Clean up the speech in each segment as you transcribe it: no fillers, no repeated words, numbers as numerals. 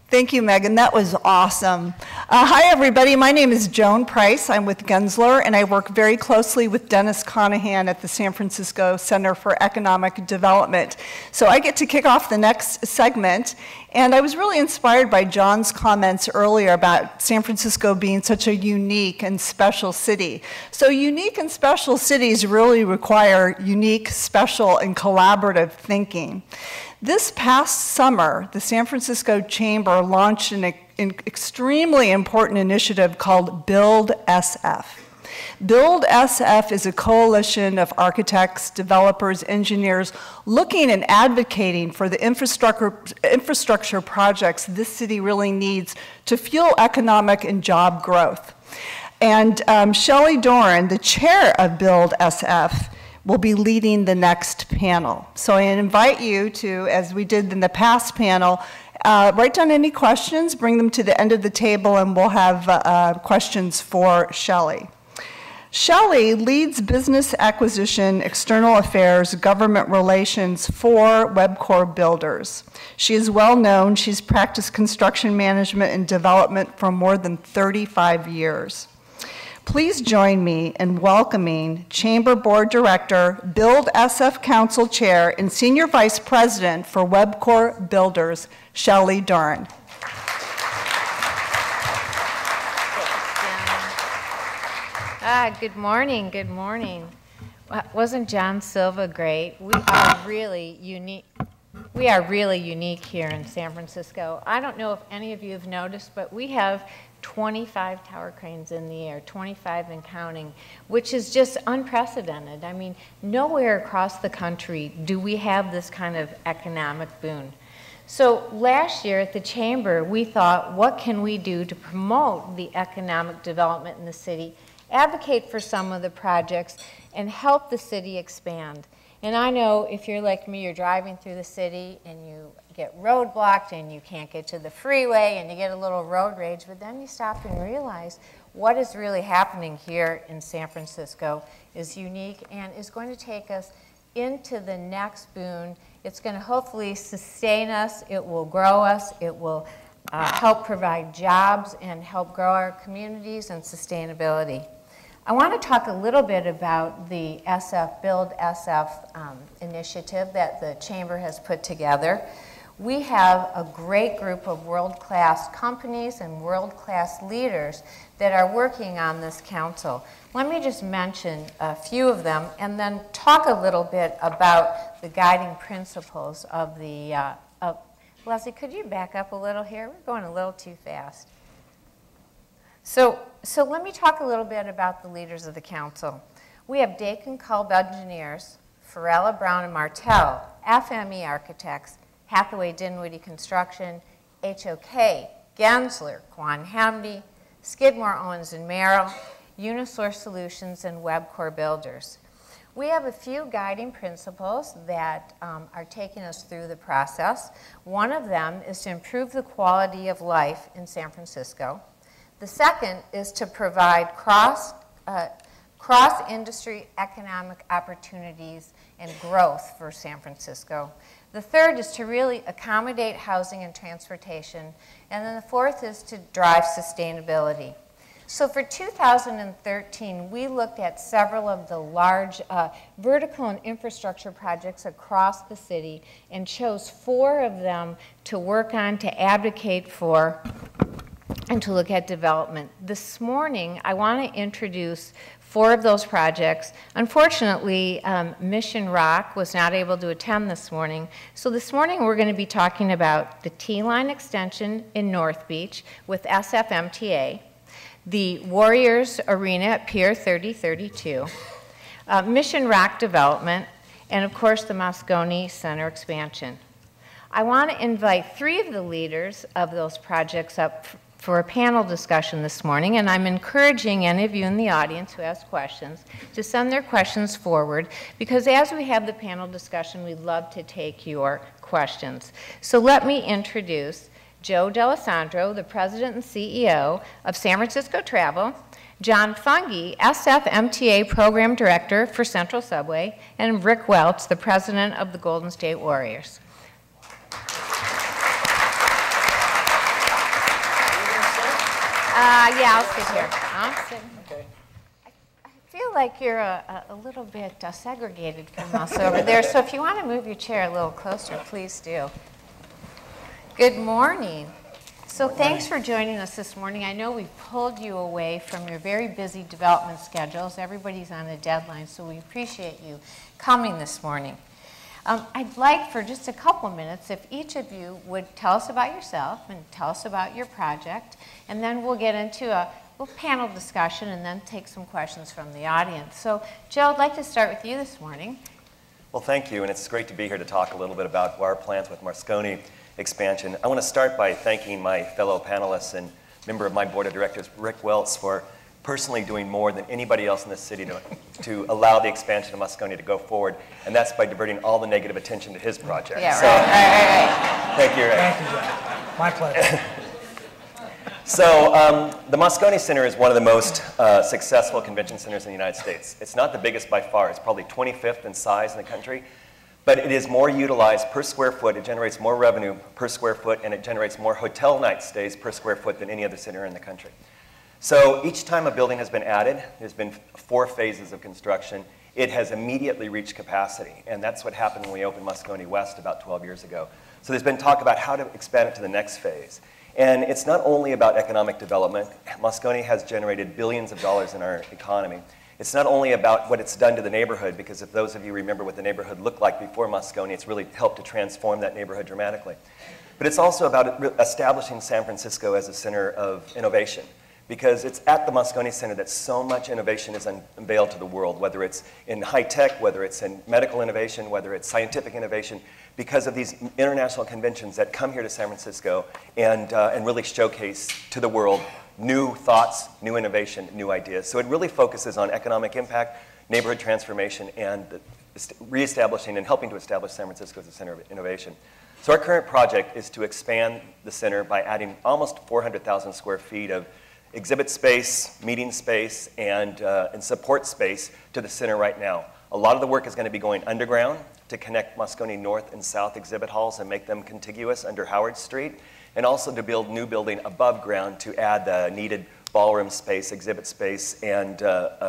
Thank you, Megan. That was awesome. Hi, everybody. My name is Joan Price. I'm with Gensler, and I work very closely with Dennis Conahan at the San Francisco Center for Economic Development. So I get to kick off the next segment, and I was really inspired by John's comments earlier about San Francisco being such a unique and special city. So unique and special cities really require unique, special, and collaborative thinking. This past summer, the San Francisco Chamber launched an extremely important initiative called Build SF. Build SF is a coalition of architects, developers, engineers looking and advocating for the infrastructure projects this city really needs to fuel economic and job growth. And Shelly Doran, the chair of Build SF, will be leading the next panel. So I invite you to, as we did in the past panel, write down any questions, bring them to the end of the table, and we'll have questions for Shelly. Shelly leads business acquisition, external affairs, government relations for Webcor builders. She is well known. She's practiced construction management and development for more than 35 years. Please join me in welcoming Chamber Board Director, Build SF Council Chair, and Senior Vice President for Webcor Builders, Shelly Doran. Good morning, good morning. Wasn't John Silva great? We are really unique. We are really unique here in San Francisco. I don't know if any of you have noticed, but we have 25 tower cranes in the air, 25 and counting, which is just unprecedented. I mean, nowhere across the country do we have this kind of economic boon. So last year at the Chamber, we thought, what can we do to promote the economic development in the city, advocate for some of the projects, and help the city expand? And I know if you're like me, you're driving through the city and you get roadblocked and you can't get to the freeway and you get a little road rage, but then you stop and realize what is really happening here in San Francisco is unique and is going to take us into the next boon. It's going to hopefully sustain us, it will grow us, it will help provide jobs and help grow our communities and sustainability. I want to talk a little bit about the Build SF initiative that the Chamber has put together. We have a great group of world-class companies and world-class leaders that are working on this council. Let me just mention a few of them and then talk a little bit about the guiding principles of the, Leslie, could you back up a little here? We're going a little too fast. So let me talk a little bit about the leaders of the council. We have Dakin Culp Engineers, Farella Brown and Martell, FME Architects, Hathaway Dinwiddie Construction, HOK, Gensler, Quan Hamdi, Skidmore Owens and Merrill, Unisource Solutions, and Webcor Builders. We have a few guiding principles that are taking us through the process. One of them is to improve the quality of life in San Francisco. The second is to provide cross-industry economic opportunities and growth for San Francisco. The third is to really accommodate housing and transportation. And then the fourth is to drive sustainability. So for 2013, we looked at several of the large vertical and infrastructure projects across the city and chose 4 of them to work on, to advocate for, and to look at development. This morning, I want to introduce 4 of those projects. Unfortunately, Mission Rock was not able to attend this morning. So this morning, we're going to be talking about the T-Line extension in North Beach with SFMTA, the Warriors Arena at Pier 3032, Mission Rock development, and of course, the Moscone Center expansion. I want to invite 3 of the leaders of those projects up for a panel discussion this morning, and I'm encouraging any of you in the audience who has questions to send their questions forward, because as we have the panel discussion, we'd love to take your questions. So let me introduce Joe D'Alessandro, the President and CEO of San Francisco Travel, John Fungi, SFMTA Program Director for Central Subway, and Rick Welch, the President of the Golden State Warriors. Yeah, I'll sit here. I'll sit. Okay. I feel like you're a little bit segregated from us over there, so if you want to move your chair a little closer, please do. Good morning. So thanks for joining us this morning. I know we've pulled you away from your very busy development schedules. Everybody's on a deadline, so we appreciate you coming this morning. I'd like for just a couple minutes if each of you would tell us about yourself and tell us about your project, and then we'll get into a little panel discussion and then take some questions from the audience. So, Joe, I'd like to start with you this morning. Well, thank you, and it's great to be here to talk a little bit about our plans with Moscone expansion. I want to start by thanking my fellow panelists and member of my board of directors, Rick Welts, for personally doing more than anybody else in this city to allow the expansion of Moscone to go forward, and that's by diverting all the negative attention to his project. Yeah, so, right. Thank you, Rick. Thank you, Jeff. My pleasure. So the Moscone Center is one of the most successful convention centers in the United States. It's not the biggest by far. It's probably 25th in size in the country, but it is more utilized per square foot. It generates more revenue per square foot, and it generates more hotel night stays per square foot than any other center in the country. So each time a building has been added, there's been 4 phases of construction, it has immediately reached capacity. And that's what happened when we opened Moscone West about 12 years ago. So there's been talk about how to expand it to the next phase. And it's not only about economic development. Moscone has generated billions of dollars in our economy. It's not only about what it's done to the neighborhood, because if those of you remember what the neighborhood looked like before Moscone, it's really helped to transform that neighborhood dramatically. But it's also about establishing San Francisco as a center of innovation, because it's at the Moscone Center that so much innovation is unveiled to the world, whether it's in high tech, whether it's in medical innovation, whether it's scientific innovation, because of these international conventions that come here to San Francisco and really showcase to the world new thoughts, new innovation, new ideas. So it really focuses on economic impact, neighborhood transformation, and reestablishing and helping to establish San Francisco as a center of innovation. So our current project is to expand the center by adding almost 400,000 square feet of exhibit space, meeting space, and support space to the center right now. A lot of the work is going to be going underground to connect Moscone North and South exhibit halls and make them contiguous under Howard Street, and also to build new building above ground to add the needed ballroom space, exhibit space, and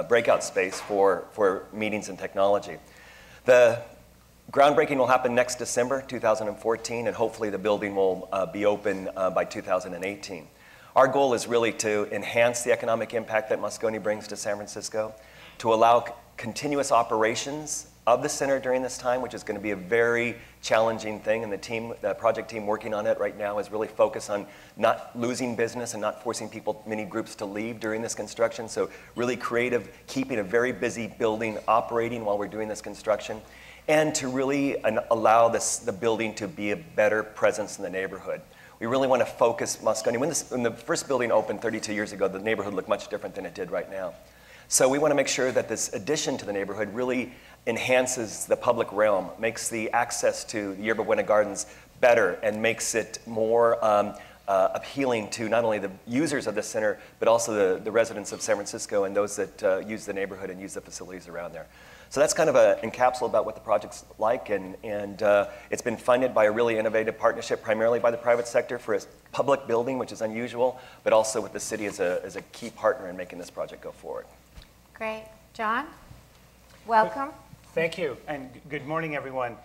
breakout space for meetings and technology. The groundbreaking will happen next December 2014, and hopefully the building will be open by 2018. Our goal is really to enhance the economic impact that Moscone brings to San Francisco, to allow continuous operations of the center during this time, which is going to be a very challenging thing, and the project team working on it right now is really focused on not losing business and not forcing many groups to leave during this construction. So really creative, keeping a very busy building operating while we're doing this construction, and to really allow the building to be a better presence in the neighborhood. We really want to focus Moscone. When the first building opened 32 years ago, the neighborhood looked much different than it did right now. So we want to make sure that this addition to the neighborhood really enhances the public realm, makes the access to the Yerba Buena Gardens better, and makes it more appealing to not only the users of the center, but also the residents of San Francisco and those that use the neighborhood and use the facilities around there. So that's kind of an encapsule about what the project's like, and it's been funded by a really innovative partnership, primarily by the private sector for a public building, which is unusual, but also with the city as a key partner in making this project go forward. Great. John, welcome. Thank you, and good morning, everyone.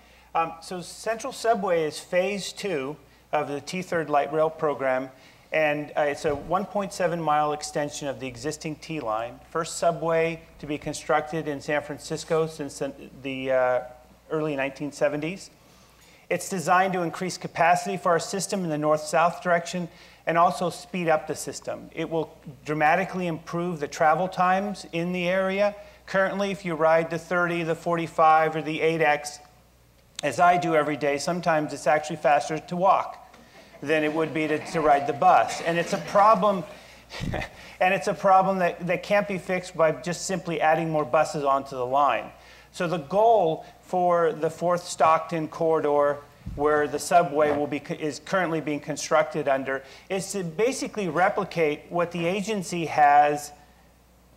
So Central Subway is phase 2 of the T-Third Light Rail program, and it's a 1.7-mile extension of the existing T-line. First subway to be constructed in San Francisco since the early 1970s. It's designed to increase capacity for our system in the north-south direction and also speed up the system. It will dramatically improve the travel times in the area. Currently, if you ride the 30, the 45, or the 8X, as I do every day, sometimes it's actually faster to walk than it would be to ride the bus. And it's a problem, that can't be fixed by just simply adding more buses onto the line. So the goal for the 4th Stockton corridor, where the subway is currently being constructed under, is to basically replicate what the agency has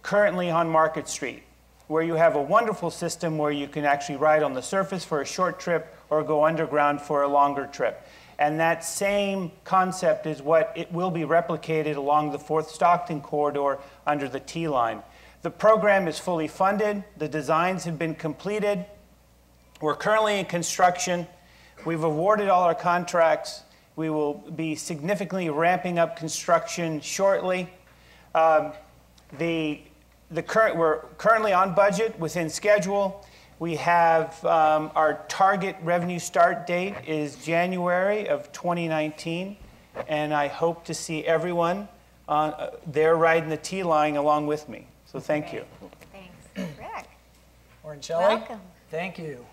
currently on Market Street, where you have a wonderful system where you can actually ride on the surface for a short trip or go underground for a longer trip. And that same concept is what it will be replicated along the 4th Stockton corridor under the T-line. The program is fully funded. The designs have been completed. We're currently in construction. We've awarded all our contracts. We will be significantly ramping up construction shortly. We're currently on budget, within schedule. We have our target revenue start date is January of 2019, and I hope to see everyone there riding the T-line along with me. So thank you. Thanks. Rick. Morning, Shelly. Welcome. Thank you.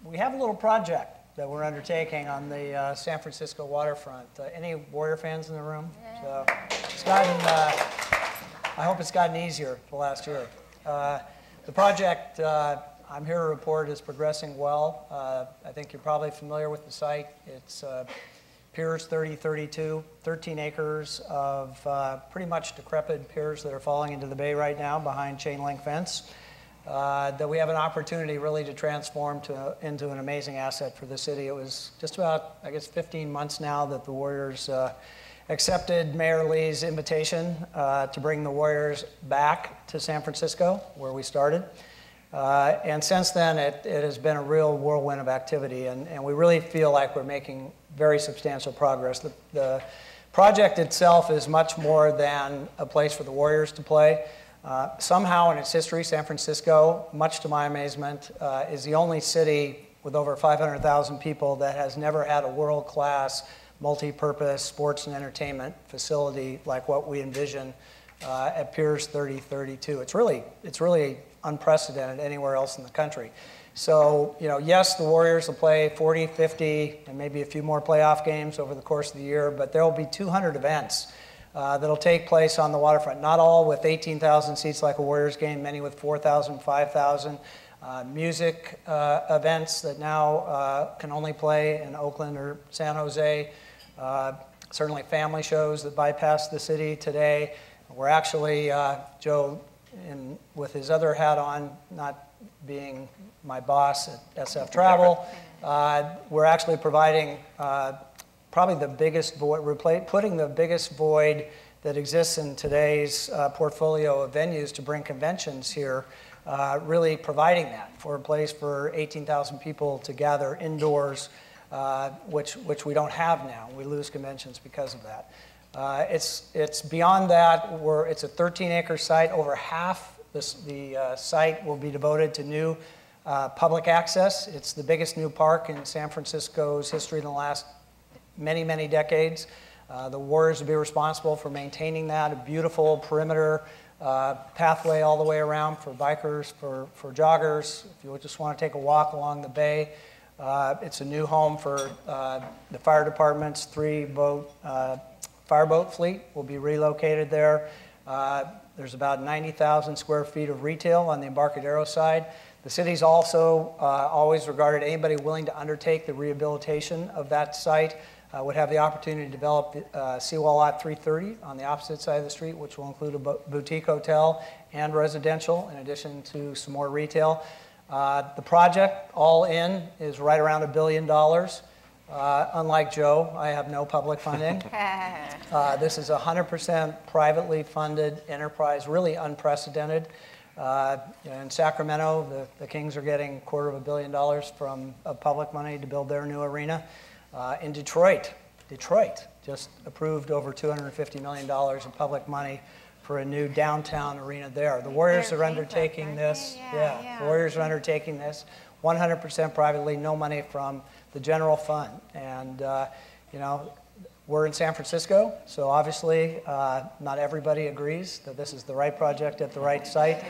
We have a little project that we're undertaking on the San Francisco waterfront. Any Warrior fans in the room? So it's gotten, I hope it's gotten easier the last year. The project, I'm here to report, is progressing well. I think you're probably familiar with the site. It's Piers 3032, 13 acres of pretty much decrepit piers that are falling into the bay right now behind chain link fence. That we have an opportunity really to transform into an amazing asset for the city. It was just about, I guess, 15 months now that the Warriors accepted Mayor Lee's invitation to bring the Warriors back to San Francisco, where we started. And since then, it has been a real whirlwind of activity, and we really feel like we're making very substantial progress. The project itself is much more than a place for the Warriors to play. Somehow in its history, San Francisco, much to my amazement, is the only city with over 500,000 people that has never had a world-class, multi-purpose sports and entertainment facility like what we envision at Piers 3032. It's really unprecedented anywhere else in the country. So, yes, the Warriors will play 40, 50, and maybe a few more playoff games over the course of the year, but there will be 200 events that'll take place on the waterfront. Not all with 18,000 seats like a Warriors game, many with 4,000, 5,000. Music events that now can only play in Oakland or San Jose. Certainly family shows that bypass the city today. We're actually, Joe, with his other hat on, not being my boss at SF Travel, we're actually providing probably the biggest void, putting the biggest void that exists in today's portfolio of venues to bring conventions here, really providing that for a place for 18,000 people to gather indoors, which we don't have now. We lose conventions because of that. It's beyond that. It's a 13-acre site. Over half the site will be devoted to new public access. It's the biggest new park in San Francisco's history in the last many, many decades. The Warriors will be responsible for maintaining that, a beautiful perimeter pathway all the way around for bikers, for joggers, if you just want to take a walk along the bay. It's a new home for the fire department's 3-boat fireboat fleet will be relocated there. There's about 90,000 square feet of retail on the Embarcadero side. The city's also always regarded anybody willing to undertake the rehabilitation of that site would have the opportunity to develop Seawall Lot 330 on the opposite side of the street, which will include a boutique hotel and residential, in addition to some more retail. The project, all in, is right around $1 billion. Unlike Joe, I have no public funding. This is 100% privately funded enterprise, really unprecedented. In Sacramento, the Kings are getting $250 million from public money to build their new arena. In Detroit just approved over $250 million of public money for a new downtown arena there. The Warriors are undertaking this. The Warriors are undertaking this 100% privately, no money from the general fund. And, we're in San Francisco, so obviously not everybody agrees that this is the right project at the right site.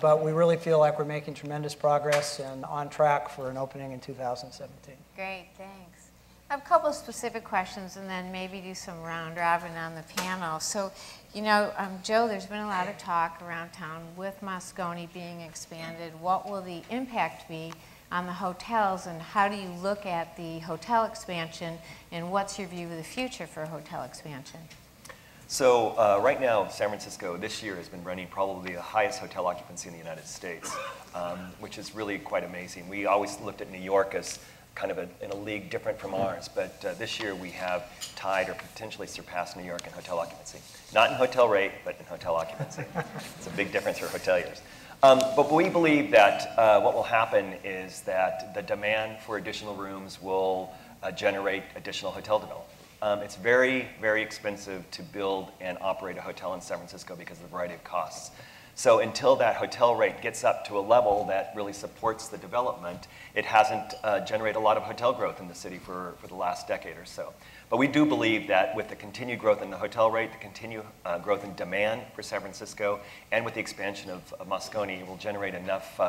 But we really feel like we're making tremendous progress and on track for an opening in 2017. Great, thanks. I have a couple of specific questions and then maybe do some round robin on the panel. So, Joe, there's been a lot of talk around town with Moscone being expanded. What will the impact be on the hotels, and how do you look at the hotel expansion, and what's your view of the future for hotel expansion? So right now, San Francisco this year has been running probably the highest hotel occupancy in the United States, which is really quite amazing. We always looked at New York as kind of in a league different from ours. But this year we have tied or potentially surpassed New York in hotel occupancy. Not in hotel rate, but in hotel occupancy. It's a big difference for hoteliers. But we believe that what will happen is that the demand for additional rooms will generate additional hotel development. It's very, very expensive to build and operate a hotel in San Francisco because of the variety of costs. So until that hotel rate gets up to a level that really supports the development, it hasn't generated a lot of hotel growth in the city for the last decade or so. But we do believe that with the continued growth in the hotel rate, the continued growth in demand for San Francisco, and with the expansion of Moscone, it will generate enough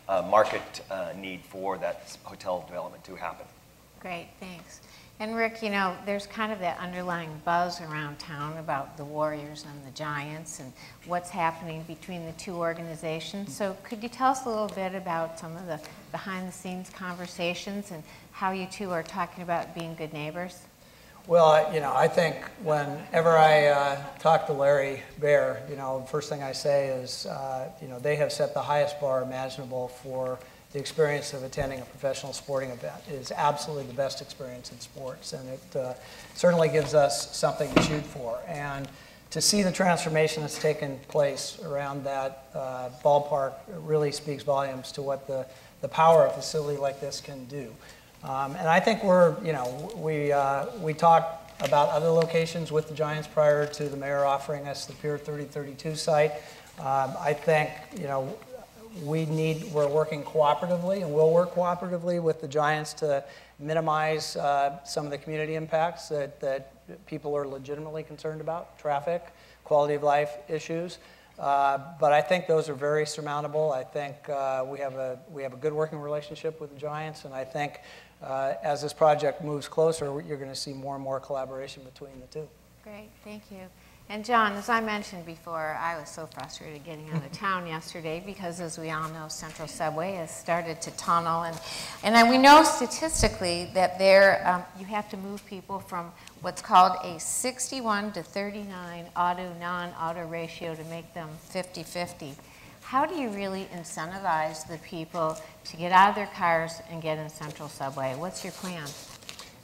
market need for that hotel development to happen. Great, thanks. And Rick, you know, there's kind of that underlying buzz around town about the Warriors and the Giants and what's happening between the two organizations. So could you tell us a little bit about some of the behind-the-scenes conversations and how you two are talking about being good neighbors? Well, you know, I think whenever I talk to Larry Baer, you know, the first thing I say is, you know, they have set the highest bar imaginable for the experience of attending a professional sporting event. It is absolutely the best experience in sports, and it certainly gives us something to shoot for. And to see the transformation that's taken place around that ballpark really speaks volumes to what the power of a facility like this can do. And I think we talked about other locations with the Giants prior to the mayor offering us the Pier 3032 site. I think, you know, we're working cooperatively, and we'll work cooperatively with the Giants to minimize some of the community impacts that people are legitimately concerned about: traffic, quality of life issues. But I think those are very surmountable. I think we have a good working relationship with the Giants, and I think as this project moves closer, you're going to see more and more collaboration between the two. Great, thank you. And John, as I mentioned before, I was so frustrated getting out of town yesterday because, as we all know, Central Subway has started to tunnel. And we know statistically that you have to move people from what's called a 61 to 39 auto-non-auto ratio to make them 50-50. How do you really incentivize the people to get out of their cars and get in Central Subway? What's your plan?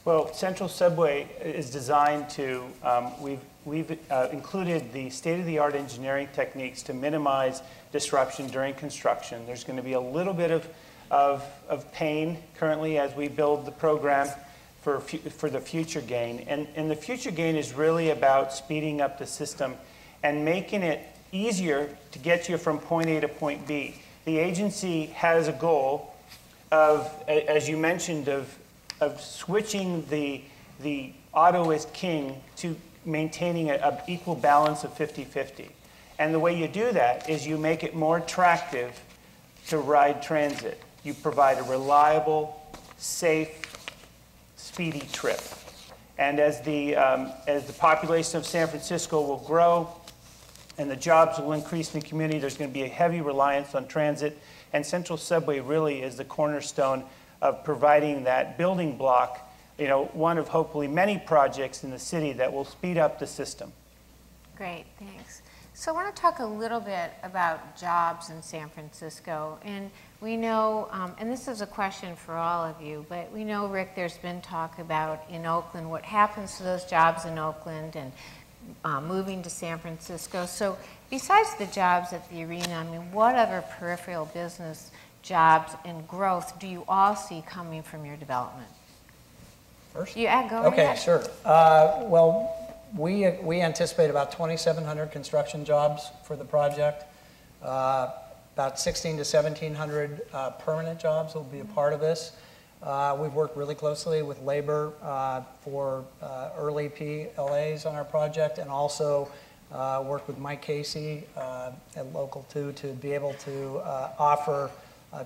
Well, Central Subway is designed to, we've included the state-of-the-art engineering techniques to minimize disruption during construction. There's going to be a little bit of pain currently as we build the program for the future gain. And the future gain is really about speeding up the system and making it easier to get you from point A to point B. The agency has a goal of, as you mentioned, of switching the auto as king to maintaining an equal balance of 50-50. And the way you do that is you make it more attractive to ride transit. You provide a reliable, safe, speedy trip. And as the population of San Francisco will grow and the jobs will increase in the community, there's going to be a heavy reliance on transit. And Central Subway really is the cornerstone of providing that building block, you know, one of hopefully many projects in the city that will speed up the system. Great, thanks. So I want to talk a little bit about jobs in San Francisco. And we know, and this is a question for all of you, but we know, Rick, there's been talk about in Oakland, what happens to those jobs in Oakland and moving to San Francisco. So besides the jobs at the arena, I mean, what other peripheral business jobs and growth do you all see coming from your development? First? Yeah, go okay, ahead. Sure. Well, we anticipate about 2,700 construction jobs for the project. About 1,600 to 1,700 permanent jobs will be a part of this. We've worked really closely with labor for early PLAs on our project, and also worked with Mike Casey at Local 2 to be able to offer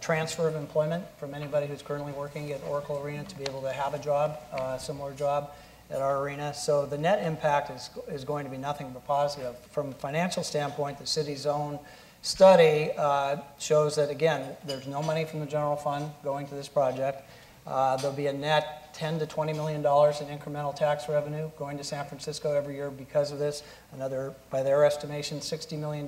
transfer of employment from anybody who's currently working at Oracle Arena to be able to have a job, a similar job at our arena. So the net impact is going to be nothing but positive. From a financial standpoint, the city's own study shows that, again, there's no money from the general fund going to this project. There'll be a net $10 to $20 million in incremental tax revenue going to San Francisco every year because of this. Another, by their estimation, $60 million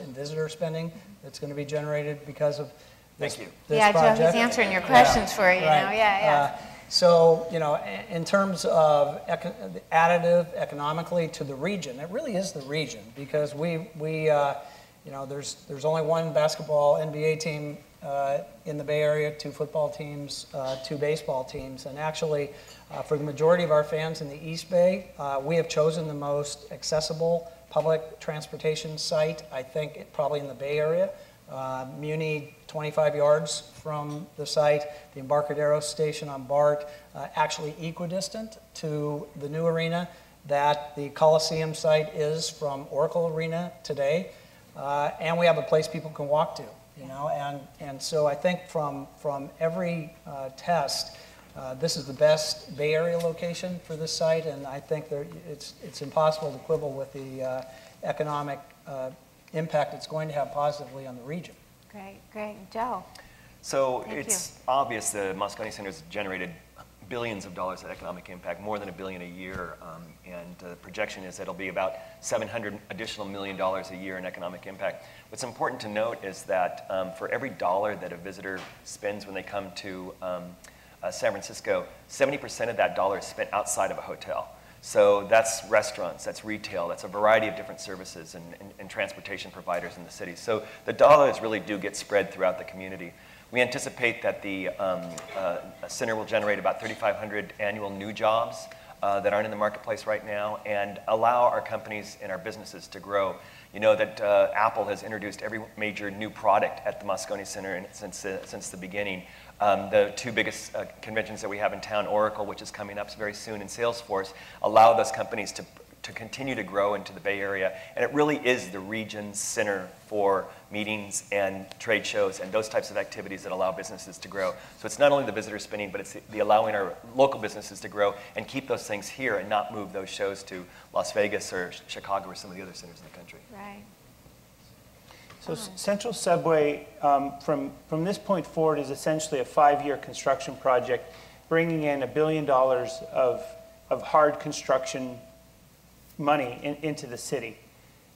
in visitor spending that's going to be generated because of this, Thank you. this yeah, project. Joe, he's answering your questions for you. Right. Know? Yeah. So, you know, in terms of additive economically to the region, it really is the region, because you know, there's only one basketball NBA team in the Bay Area, 2 football teams, 2 baseball teams, and actually, for the majority of our fans in the East Bay, we have chosen the most accessible public transportation site, I think, probably in the Bay Area. Muni, 25 yards from the site, the Embarcadero station on BART, actually equidistant to the new arena that the Coliseum site is from Oracle Arena today, and we have a place people can walk to, you know, and so I think from every test, this is the best Bay Area location for this site, and I think it's impossible to quibble with the economic impact it's going to have positively on the region. Great, great. Joe? So it's obvious the Moscone Center has generated billions of dollars of economic impact, more than $1 billion a year, and the projection is that it'll be about $700 additional million a year in economic impact. What's important to note is that for every dollar that a visitor spends when they come to San Francisco, 70% of that dollar is spent outside of a hotel. So that's restaurants, that's retail, that's a variety of different services and transportation providers in the city. So the dollars really do get spread throughout the community. We anticipate that the center will generate about 3,500 annual new jobs that aren't in the marketplace right now, and allow our companies and our businesses to grow. You know that Apple has introduced every major new product at the Moscone Center since the beginning. The 2 biggest conventions that we have in town, Oracle, which is coming up very soon, and Salesforce, allow those companies to continue to grow into the Bay Area. And it really is the region's center for meetings and trade shows and those types of activities that allow businesses to grow. So it's not only the visitor spending, but it's the allowing our local businesses to grow and keep those things here and not move those shows to Las Vegas or Chicago or some of the other centers in the country. Right. So Central Subway, from this point forward, is essentially a 5-year construction project, bringing in $1 billion of hard construction money into the city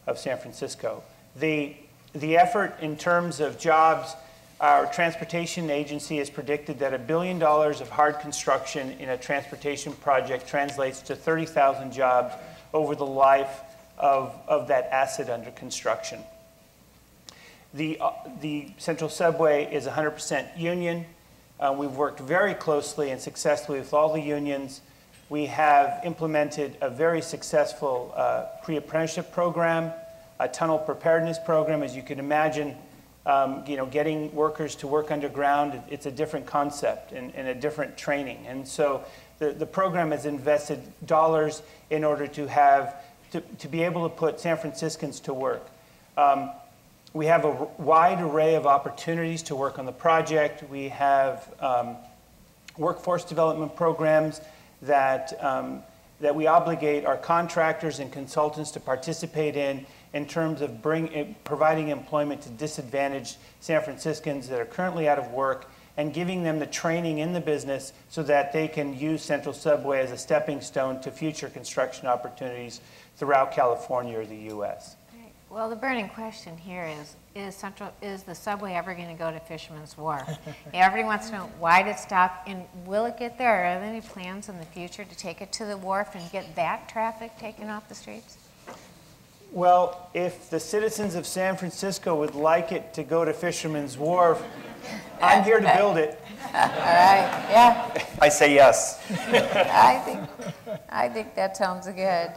of San Francisco. The effort in terms of jobs, our transportation agency has predicted that $1 billion of hard construction in a transportation project translates to 30,000 jobs over the life of that asset under construction. The Central Subway is 100% union. We've worked very closely and successfully with all the unions. We have implemented a very successful pre-apprenticeship program, a tunnel preparedness program. As you can imagine, you know, getting workers to work underground, it's a different concept and a different training. And so the program has invested dollars in order to be able to put San Franciscans to work. We have a wide array of opportunities to work on the project. We have workforce development programs that we obligate our contractors and consultants to participate in terms of providing employment to disadvantaged San Franciscans that are currently out of work, and giving them the training in the business so that they can use Central Subway as a stepping stone to future construction opportunities throughout California or the U.S. Well, the burning question here is the subway ever going to go to Fisherman's Wharf? Everybody wants to know, why did it stop, and will it get there? Are there any plans in the future to take it to the wharf and get that traffic taken off the streets? Well, if the citizens of San Francisco would like it to go to Fisherman's Wharf, I'm here to build it. All right, yeah. I say yes. I think that sounds good.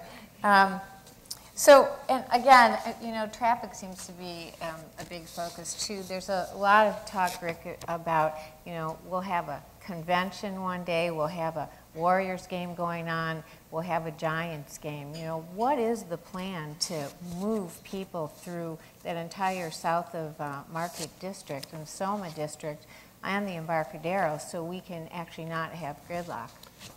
So, and again, you know, traffic seems to be a big focus too. There's a lot of talk, Rick, about, you know, we'll have a convention one day, we'll have a Warriors game going on, we'll have a Giants game. You know, what is the plan to move people through that entire south of Market District and Soma District and the Embarcadero so we can actually not have gridlock?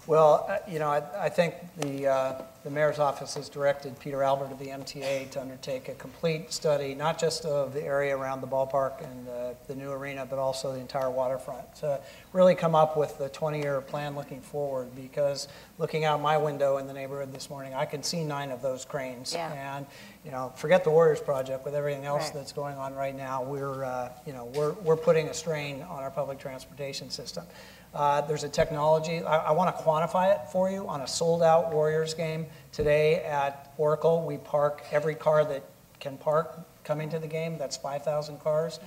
Well, you know, I think the mayor's office has directed Peter Albert of the MTA to undertake a complete study, not just of the area around the ballpark and the new arena, but also the entire waterfront, to really come up with a 20-year plan looking forward. Because looking out my window in the neighborhood this morning, I can see 9 of those cranes. Yeah. And you know, forget the Warriors project. With everything else Right. that's going on right now, we're putting a strain on our public transportation system. There's a technology. I want to quantify it for you. On a sold-out Warriors game today at Oracle, we park every car that can park coming to the game. That's 5,000 cars.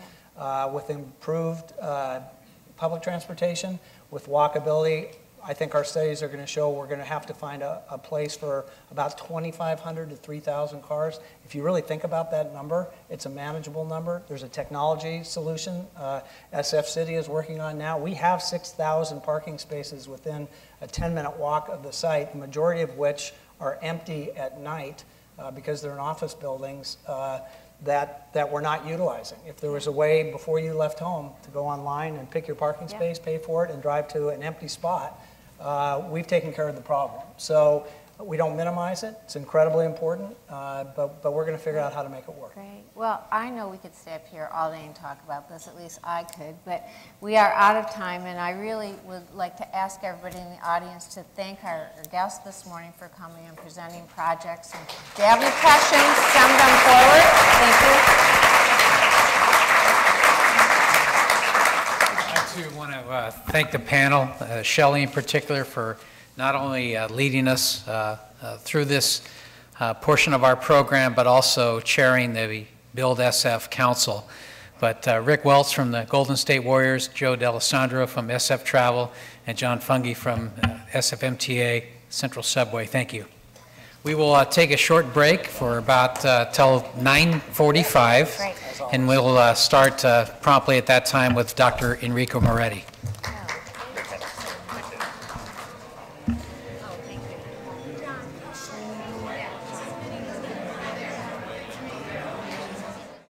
With improved public transportation, with walkability, I think our studies are going to show we're going to have to find a place for about 2,500 to 3,000 cars. If you really think about that number, it's a manageable number. There's a technology solution SF City is working on now. We have 6,000 parking spaces within a 10-minute walk of the site, the majority of which are empty at night because they're in office buildings that we're not utilizing. If there was a way before you left home to go online and pick your parking space, pay for it, and drive to an empty spot, we've taken care of the problem. So we don't minimize it. It's incredibly important, but we're going to figure out how to make it work. Great. Well, I know we could stay up here all day and talk about this, at least I could, but we are out of time, and I really would like to ask everybody in the audience to thank our guests this morning for coming and presenting projects. And if you have any questions, send them forward. Thank you. I too want to thank the panel, Shelly in particular, for not only leading us through this portion of our program, but also chairing the Build SF Council. But Rick Welts from the Golden State Warriors, Joe D'Alessandro from SF Travel, and John Fungi from SFMTA Central Subway, thank you. We will take a short break for about till 9:45, and we'll start promptly at that time with Dr. Enrico Moretti.